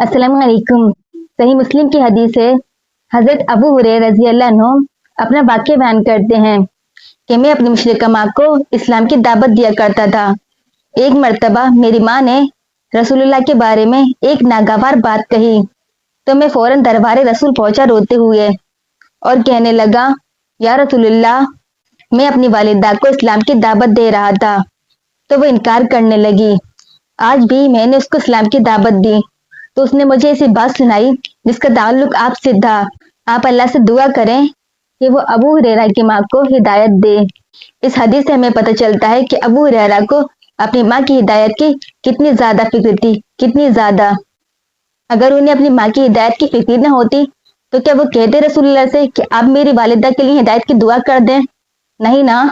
अस्सलाम वालेकुम। सही मुस्लिम की हदीस है, हजरत अबू हुरैरा रजी अल्लाह अन्हु अपना वाक्य बयान करते हैं कि मैं अपनी मुशरिका माँ को इस्लाम की दावत दिया करता था। एक मर्तबा मेरी माँ ने रसूलुल्लाह के बारे में एक नागवार बात कही तो मैं फौरन दरबार रसूल पहुंचा रोते हुए और कहने लगा, या रसूलुल्लाह, मैं अपनी वालिदा को इस्लाम की दावत दे रहा था तो वो इनकार करने लगी। आज भी मैंने उसको इस्लाम की दावत दी तो उसने मुझे ऐसी बात सुनाई जिसका ताल्लुक आपसे था। आप अल्लाह से दुआ करें कि वो अबू हुरैरा की माँ को हिदायत दे। इस हदीस से हमें पता चलता है कि अबू हुरैरा को अपनी माँ की हिदायत की कितनी ज्यादा फिक्र थी, कितनी ज्यादा। अगर उन्हें अपनी माँ की हिदायत की फिक्र न होती तो क्या वो कहते रसूलुल्लाह से कि आप मेरी वालिदा के लिए हिदायत की दुआ कर दें? नहीं ना।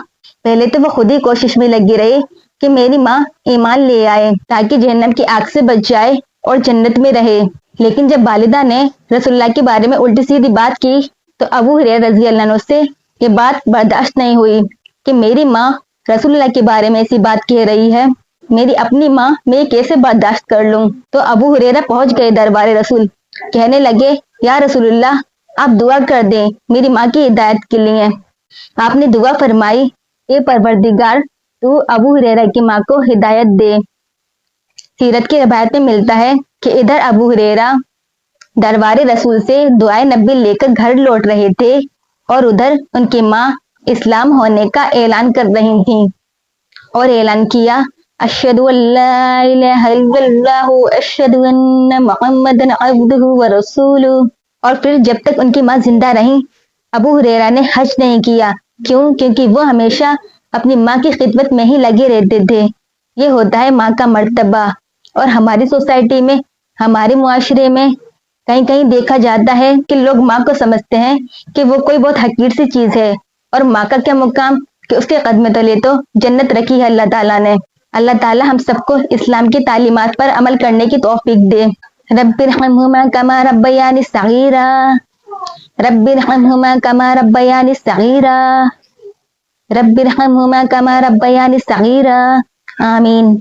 पहले तो वो खुद ही कोशिश में लगी रही कि मेरी माँ ईमान ले आए ताकि जहन्नम की आग से बच जाए और जन्नत में रहे। लेकिन जब वालिदा ने रसूलुल्लाह के बारे में उल्टी सीधी बात की तो अबू हुरैरा रजी अल्लाह अन्हु से ये बात बर्दाश्त नहीं हुई कि मेरी माँ रसूलुल्लाह के बारे में ऐसी बात कह रही है, मेरी अपनी माँ मैं कैसे बर्दाश्त कर लूं। तो अबू हुरैरा पहुंच गए दरबार रसूल, कहने लगे, या रसूलुल्लाह, आप दुआ कर दें मेरी माँ की हिदायत के लिए। आपने दुआ फरमाई, ए परवरदिगार, तू अबू हुरैरा की माँ को हिदायत दे। सीरत की रवायत में मिलता है कि इधर अबू हुरैरा दरबार रसूल से दुआए नबी लेकर घर लौट रहे थे और उधर उनकी माँ इस्लाम होने का ऐलान कर रही थी और ऐलान किया, अशहदु अल्ला इलाहा इल्लल्लाहु अशहदु अन्ना मुहम्मदन अब्दुहु व रसूलुहु। और फिर जब तक उनकी माँ जिंदा रही अबू हुरैरा ने हज नहीं किया। क्यों? क्योंकि वो हमेशा अपनी माँ की खिदमत में ही लगे रहते थे। ये होता है माँ का मर्तबा। और हमारी सोसाइटी में, हमारे मुआशरे में कहीं कहीं देखा जाता है कि लोग माँ को समझते हैं कि वो कोई बहुत हकीर सी चीज है और माँ का क्या मुकाम कि उसके कदम तले तो जन्नत रखी है अल्लाह ताला ने। अल्लाह ताला हम सबको इस्लाम की तालीमात पर अमल करने की तौफीक दे। रब्बिरहमहुमा कमा रब्बयानी सगीरा, रब्बिरहमहुमा कमा रब्बयानी सगीरा, रब्बिरहमहुमा कमा रब्बयानी सगीरा। आमीन।